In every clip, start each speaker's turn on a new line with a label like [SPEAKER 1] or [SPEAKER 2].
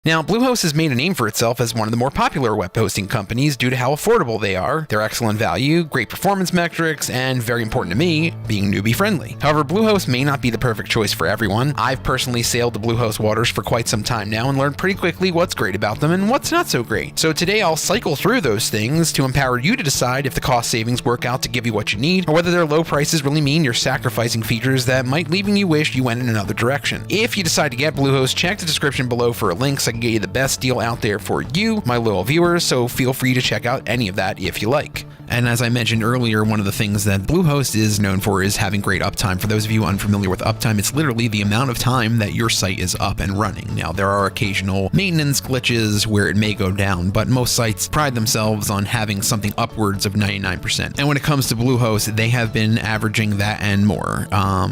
[SPEAKER 1] Now, Bluehost has made a name for itself as one of the more popular web hosting companies due to how affordable they are, their excellent value, great performance metrics, and very important to me, being newbie friendly. However, Bluehost may not be the perfect choice for everyone. I've personally sailed the Bluehost waters for quite some time now and learned pretty quickly what's great about them and what's not so great. So today I'll cycle through those things to empower you to decide if the cost savings work out to give you what you need, or whether their low prices really mean you're sacrificing features that might leaving you wish you went in another direction. If you decide to get Bluehost, check the description below for a link so I can get you the best deal out there for you, my loyal viewers, so feel free to check out any of that if you like. And as I mentioned earlier, one of the things that Bluehost is known for is having great uptime. For those of you unfamiliar with uptime, it's literally the amount of time that your site is up and running. Now, there are occasional maintenance glitches where it may go down, but most sites pride themselves on having something upwards of 99%. And when it comes to Bluehost, they have been averaging that and more.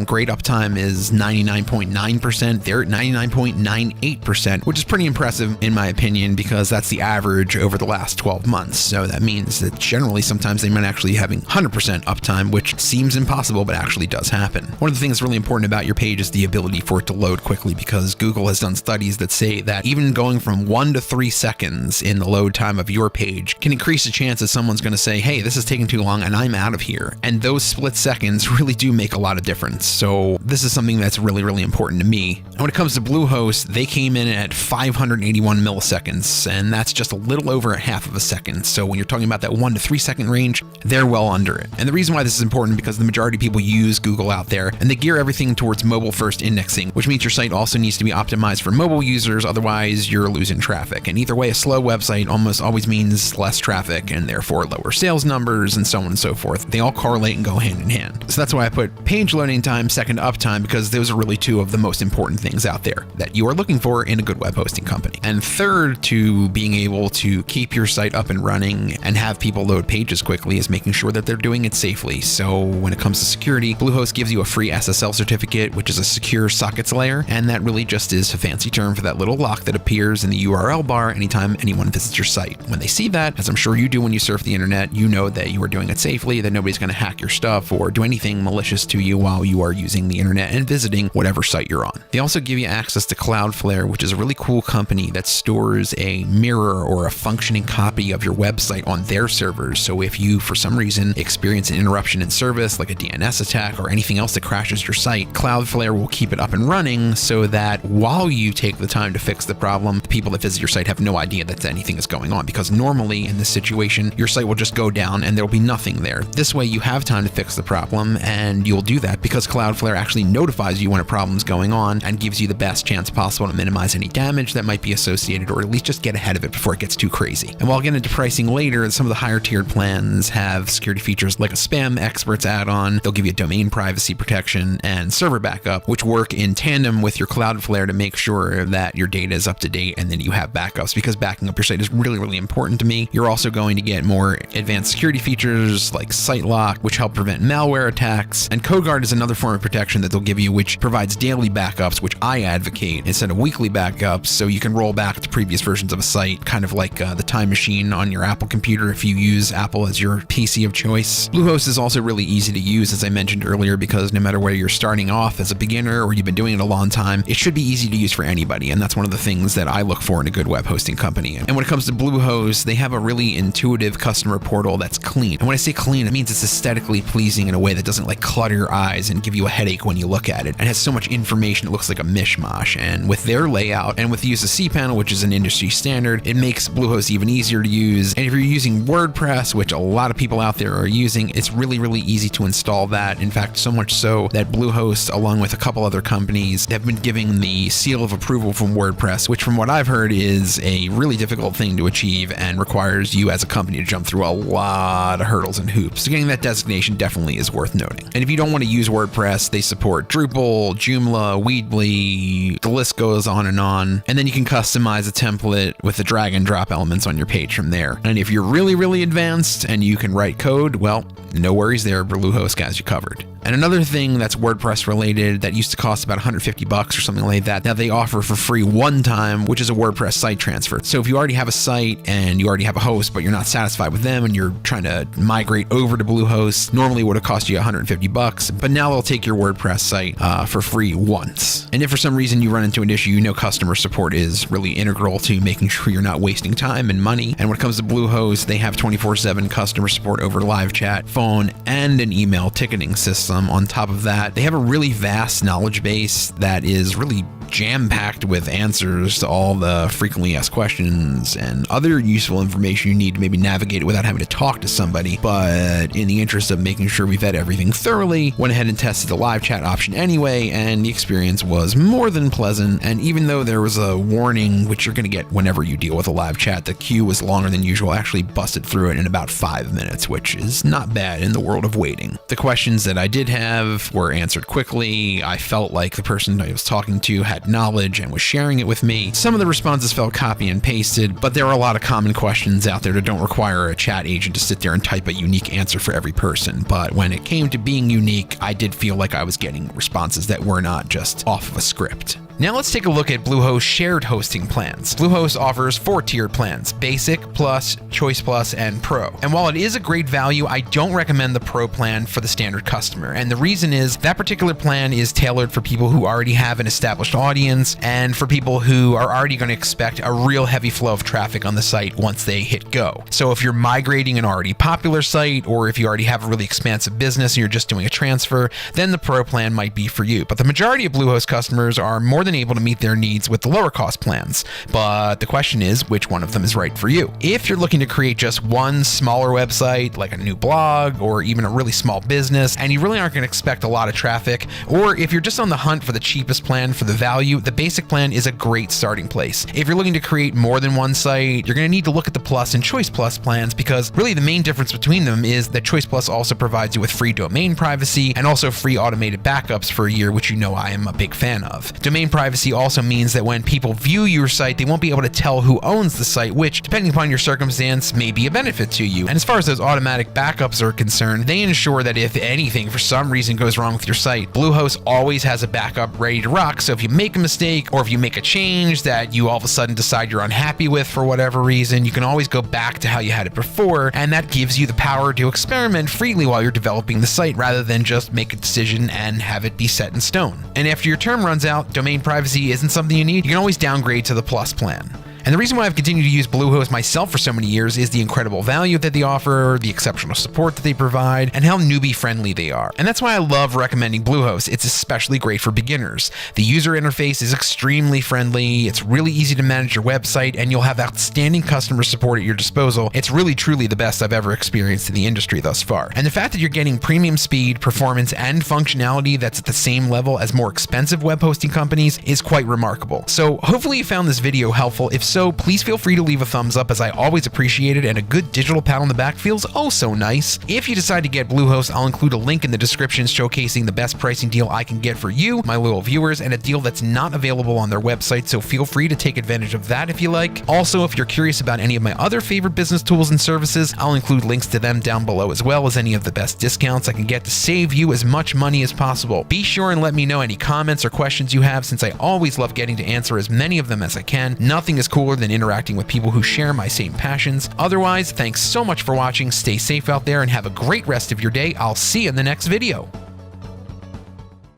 [SPEAKER 1] Great uptime is 99.9%. They're at 99.98%, which is pretty impressive in my opinion, because that's the average over the last 12 months. So that means that generally sometimes they might actually having 100% uptime, which seems impossible, but actually does happen. One of the things really important about your page is the ability for it to load quickly, because Google has done studies that say that even going from 1 to 3 seconds in the load time of your page can increase the chance that someone's going to say, hey, this is taking too long and I'm out of here. And those split seconds really do make a lot of difference. So this is something that's really, really important to me. And when it comes to Bluehost, they came in at 581 milliseconds, and that's just a little over a half of a second. So when you're talking about that 1 to 3 second range, they're well under it. And the reason why this is important because the majority of people use Google out there, and they gear everything towards mobile first indexing, which means your site also needs to be optimized for mobile users, otherwise you're losing traffic. And either way, a slow website almost always means less traffic and therefore lower sales numbers and so on and so forth. They all correlate and go hand in hand. So that's why I put page loading time second to uptime, because those are really two of the most important things out there that you are looking for in a good web hosting company. And third to being able to keep your site up and running and have people load pages quickly is making sure that they're doing it safely. So when it comes to security, Bluehost gives you a free SSL certificate, which is a secure sockets layer, and that really just is a fancy term for that little lock that appears in the URL bar anytime anyone visits your site. When they see that, as I'm sure you do when you surf the internet, you know that you are doing it safely, that nobody's going to hack your stuff or do anything malicious to you while you are using the internet and visiting whatever site you're on. They also give you access to Cloudflare, which is a really cool company that stores a mirror or a functioning copy of your website on their servers. So if you, for some reason, experience an interruption in service, like a DNS attack or anything else that crashes your site, Cloudflare will keep it up and running so that while you take the time to fix the problem, the people that visit your site have no idea that anything is going on, because normally in this situation, your site will just go down and there'll be nothing there. This way you have time to fix the problem, and you'll do that because Cloudflare actually notifies you when a problem's going on and gives you the best chance possible to minimize any damage that might be associated, or at least just get ahead of it before it gets too crazy. And while I'll get into pricing later, some of the higher tiered plans have security features like a spam experts add-on. They'll give you domain privacy protection and server backup, which work in tandem with your Cloudflare to make sure that your data is up to date and then you have backups, because backing up your site is really, really important to me. You're also going to get more advanced security features like site lock, which help prevent malware attacks, and CodeGuard is another form of protection that they'll give you, which provides daily backups, which I advocate, instead of weekly backups, so you can roll back to previous versions of a site, kind of like the time machine on your Apple computer if you use Apple as your PC of choice. Bluehost is also really easy to use, as I mentioned earlier, because no matter whether you're starting off as a beginner or you've been doing it a long time, it should be easy to use for anybody, and that's one of the things that I look for in a good web hosting company. And when it comes to Bluehost, they have a really intuitive customer portal that's clean. And when I say clean, it means it's aesthetically pleasing in a way that doesn't like clutter your eyes and give you a headache when you look at it. It has so much information, it looks like a mishmash. And with their layout and with the use of cPanel, which is an industry standard, it makes Bluehost even easier to use. And if you're using WordPress, which a lot of people out there are using, it's really, really easy to install that. In fact, so much so that Bluehost, along with a couple other companies, have been giving the seal of approval from WordPress, which from what I've heard is a really difficult thing to achieve and requires you as a company to jump through a lot of hurdles and hoops. So getting that designation definitely is worth noting. And if you don't want to use WordPress, they support Drupal, Joomla, Weebly, the list goes on. And then you can customize a template with the drag and drop elements on your page from there. And if you're really, really advanced and you can write code, well, no worries there, Bluehost has you covered. And another thing that's WordPress related that used to cost about $150 or something like that, now they offer for free one time, which is a WordPress site transfer. So if you already have a site and you already have a host, but you're not satisfied with them and you're trying to migrate over to Bluehost, normally it would have cost you $150, but now they'll take your WordPress site for free once. And if for some reason you run into an issue, you know customer support is really integral to making sure you're not wasting time and money. And when it comes to Bluehost, they have 24/7 customer support over live chat, phone, and an email ticketing system. On top of that, they have a really vast knowledge base that is really jam-packed with answers to all the frequently asked questions and other useful information you need to maybe navigate it without having to talk to somebody. But in the interest of making sure we vet everything thoroughly, went ahead and tested the live chat option anyway, and the experience was more than pleasant. And even though there was a warning, which you're going to get whenever you deal with a live chat, the queue was longer than usual. I actually busted through it in about 5 minutes, which is not bad in the world of waiting. The questions that I did have were answered quickly. I felt like the person I was talking to had knowledge and was sharing it with me. Some of the responses felt copy and pasted, but there are a lot of common questions out there that don't require a chat agent to sit there and type a unique answer for every person. But when it came to being unique, I did feel like I was getting responses that were not just off of a script. Now let's take a look at Bluehost shared hosting plans. Bluehost offers 4-tiered plans: Basic, Plus, Choice Plus, and Pro. And while it is a great value, I don't recommend the Pro plan for the standard customer. And the reason is that particular plan is tailored for people who already have an established audience and for people who are already going to expect a real heavy flow of traffic on the site once they hit go. So if you're migrating an already popular site, or if you already have a really expansive business and you're just doing a transfer, then the Pro plan might be for you. But the majority of Bluehost customers are more than able to meet their needs with the lower cost plans. But the question is, which one of them is right for you? If you're looking to create just one smaller website, like a new blog or even a really small business, and you really aren't going to expect a lot of traffic, or if you're just on the hunt for the cheapest plan for the value, the basic plan is a great starting place. If you're looking to create more than one site, you're going to need to look at the Plus and Choice Plus plans, because really the main difference between them is that Choice Plus also provides you with free domain privacy and also free automated backups for a year, which you know I am a big fan of. Domain privacy also means that when people view your site, they won't be able to tell who owns the site, which, depending upon your circumstance, may be a benefit to you. And as far as those automatic backups are concerned, they ensure that if anything for some reason goes wrong with your site, Bluehost always has a backup ready to rock. So if you make a mistake, or if you make a change that you all of a sudden decide you're unhappy with for whatever reason, you can always go back to how you had it before, and that gives you the power to experiment freely while you're developing the site, rather than just make a decision and have it be set in stone. And after your term runs out, domain privacy isn't something you need, you can always downgrade to the Plus plan. And the reason why I've continued to use Bluehost myself for so many years is the incredible value that they offer, the exceptional support that they provide, and how newbie friendly they are. And that's why I love recommending Bluehost. It's especially great for beginners. The user interface is extremely friendly, it's really easy to manage your website, and you'll have outstanding customer support at your disposal. It's really truly the best I've ever experienced in the industry thus far. And the fact that you're getting premium speed, performance, and functionality that's at the same level as more expensive web hosting companies is quite remarkable. So hopefully you found this video helpful. If so, please feel free to leave a thumbs up, as I always appreciate it, and a good digital pat on the back feels oh so nice. If you decide to get Bluehost, I'll include a link in the description showcasing the best pricing deal I can get for you, my loyal viewers, and a deal that's not available on their website, so feel free to take advantage of that if you like. Also, if you're curious about any of my other favorite business tools and services, I'll include links to them down below, as well as any of the best discounts I can get to save you as much money as possible. Be sure and let me know any comments or questions you have, since I always love getting to answer as many of them as I can. Nothing is cooler than interacting with people who share my same passions. Otherwise, thanks so much for watching, stay safe out there, and have a great rest of your day. I'll see you in the next video.